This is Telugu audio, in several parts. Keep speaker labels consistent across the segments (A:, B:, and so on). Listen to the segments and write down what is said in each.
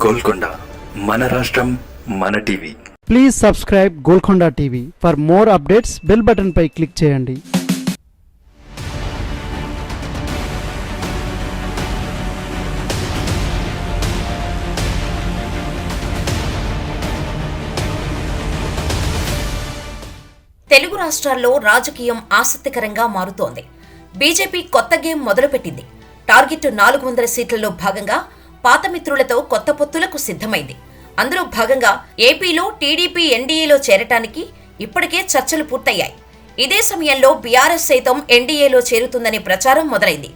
A: గోల్కొండ మన రాష్ట్రం మన TV.
B: Please subscribe Golconda TV. For more updates bell button పై క్లిక్ చేయండి.
C: తెలుగు రాష్ట్రాల్లో రాజకీయం ఆసక్తికరంగా మారుతోంది. బీజేపీ కొత్త గేమ్ మొదలుపెట్టింది. టార్గెట్ 400 సీట్లలో భాగంగా పాత మిత్రులతో కొత్త పొత్తులకు సిద్ధమైంది. అందులో భాగంగా ఏపీలో టీడీపీ ఎన్డీఏలో చేరటానికి ఇప్పటికే చర్చలు పూర్తయ్యాయి. ఇదే సమయంలో బీఆర్ఎస్ సైతం ఎన్డీఏలో చేరుతుందనే ప్రచారం మొదలైంది.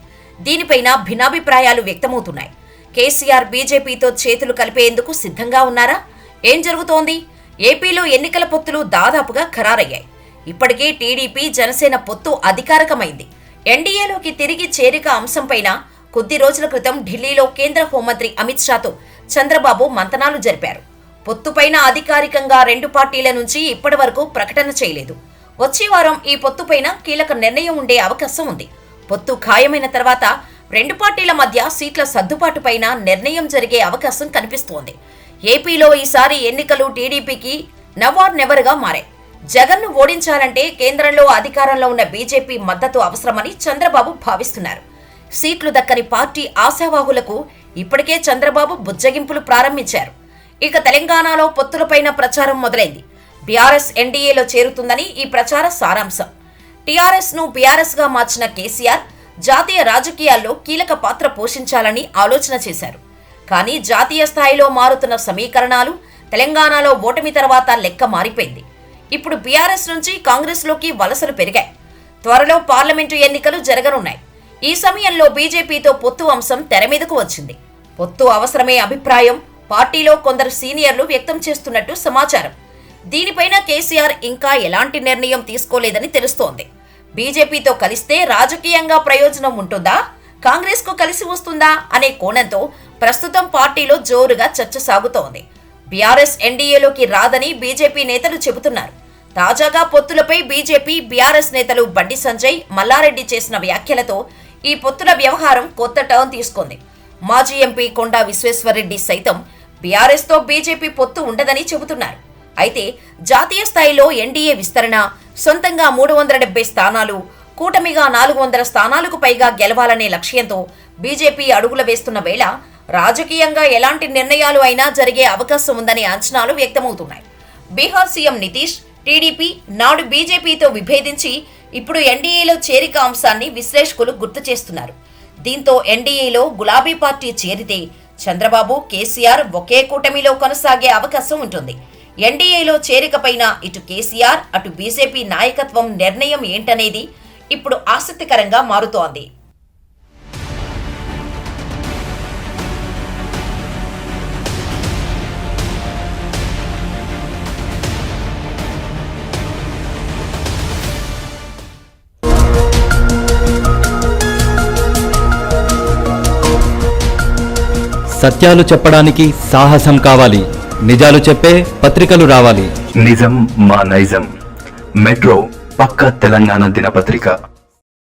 C: దీనిపైన భిన్నాభిప్రాయాలు వ్యక్తమవుతున్నాయి. కేసీఆర్ బీజేపీతో చేతులు కలిపేందుకు సిద్ధంగా ఉన్నారా? ఏం జరుగుతోంది? ఏపీలో ఎన్నికల పొత్తులు దాదాపుగా ఖరారయ్యాయి. ఇప్పటికే టీడీపీ జనసేన పొత్తు అధికారికమైంది. ఎన్డీఏలోకి తిరిగి చేరిక అంశంపైన కొద్ది రోజుల క్రితం ఢిల్లీలో కేంద్ర హోంమంత్రి అమిత్ షాతో చంద్రబాబు మంతనాలు జరిపారు. పొత్తుపైన అధికారికంగా రెండు పార్టీల నుంచి ఇప్పటి వరకు ప్రకటన చేయలేదు. వచ్చే వారం ఈ పొత్తుపైన కీలక నిర్ణయం ఉండే అవకాశం ఉంది. పొత్తు ఖాయమైన తర్వాత రెండు పార్టీల మధ్య సీట్ల సర్దుబాటుపైన నిర్ణయం జరిగే అవకాశం కనిపిస్తోంది. ఏపీలో ఈసారి ఎన్నికలు టీడీపీకి నవ్ ఆర్ నెవర్ గా మారాయి. జగన్ను ఓడించాలంటే కేంద్రంలో అధికారంలో ఉన్న బీజేపీ మద్దతు అవసరమని చంద్రబాబు భావిస్తున్నారు. సీట్లు దక్కని పార్టీ ఆశావాహులకు ఇప్పటికే చంద్రబాబు బుజ్జగింపులు ప్రారంభించారు. ఇక తెలంగాణలో పొత్తులపైన ప్రచారం మొదలైంది. బీఆర్ఎస్ ఎన్డీఏలో చేరుతుందని ఈ ప్రచార సారాంశం. టీఆర్ఎస్ ను బీఆర్ఎస్ గా మార్చిన కేసీఆర్ జాతీయ రాజకీయాల్లో కీలక పాత్ర పోషించాలని ఆలోచన చేశారు. కానీ జాతీయ స్థాయిలో మారుతున్న సమీకరణాలు తెలంగాణలో ఓటమి తర్వాత లెక్క మారిపోయింది. ఇప్పుడు బీఆర్ఎస్ నుంచి కాంగ్రెస్లోకి వలసలు పెరిగాయి. త్వరలో పార్లమెంటు ఎన్నికలు జరగనున్నాయి. ఈ సమయంలో బీజేపీతో పొత్తు అంశం తెరమీదకు వచ్చింది. పొత్తు అవసరమే అభిప్రాయం పార్టీలో కొందరు సీనియర్లు వ్యక్తం చేస్తున్నట్టు సమాచారం. దీనిపైన కేసీఆర్ ఇంకా ఎలాంటి నిర్ణయం తీసుకోలేదని తెలుస్తోంది. బీజేపీతో కలిస్తే రాజకీయంగా ప్రయోజనం ఉంటుందా, కాంగ్రెస్ కు కలిసి వస్తుందా అనే కోణంతో ప్రస్తుతం పార్టీలో జోరుగా చర్చ సాగుతోంది. బీఆర్ఎస్ ఎన్డీఏలోకి రాదని బీజేపీ నేతలు చెబుతున్నారు. తాజాగా పొత్తులపై బీజేపీ బీఆర్ఎస్ నేతలు బండి సంజయ్, మల్లారెడ్డి చేసిన వ్యాఖ్యలతో ఈ పొత్తుల వ్యవహారం కొత్త టర్న్ తీసుకుంది. మాజీ ఎంపీ కొండా విశ్వేశ్వర్రెడ్డి సైతం బీఆర్ఎస్ తో బీజేపీ పొత్తు ఉండదని చెబుతున్నారు. అయితే జాతీయ స్థాయిలో ఎన్డీఏ విస్తరణ, సొంతంగా 370 స్థానాలు, కూటమిగా 400 స్థానాలకు పైగా గెలవాలనే లక్ష్యంతో బీజేపీ అడుగులు వేస్తున్న వేళ రాజకీయంగా ఎలాంటి నిర్ణయాలు అయినా జరిగే అవకాశం ఉందనే అంచనాలు వ్యక్తమవుతున్నాయి. బీహార్ సీఎం నితీష్ టీడీపీ నాడు బీజేపీతో విభేదించి ఇప్పుడు ఎన్డీఏలో చేరిక అంశాన్ని విశ్లేషకులు గుర్తు చేస్తున్నారు. దీంతో ఎన్డీఏలో గులాబీ పార్టీ చేరితే చంద్రబాబు, కేసీఆర్ ఒకే కూటమిలో కొనసాగే అవకాశం ఉంటుంది. ఎన్డీఏలో చేరికపైన ఇటు కేసీఆర్ అటు బీజేపీ నాయకత్వం నిర్ణయం ఏంటనేది ఇప్పుడు ఆసక్తికరంగా మారుతోంది.
D: సత్యాలు చెప్పడానికి సాహసం కావాలి. నిజాలు చెప్పే పత్రికలు రావాలి.
A: నిజం మా నైజం. మెట్రో పక్క తెలంగాణ దినపత్రిక.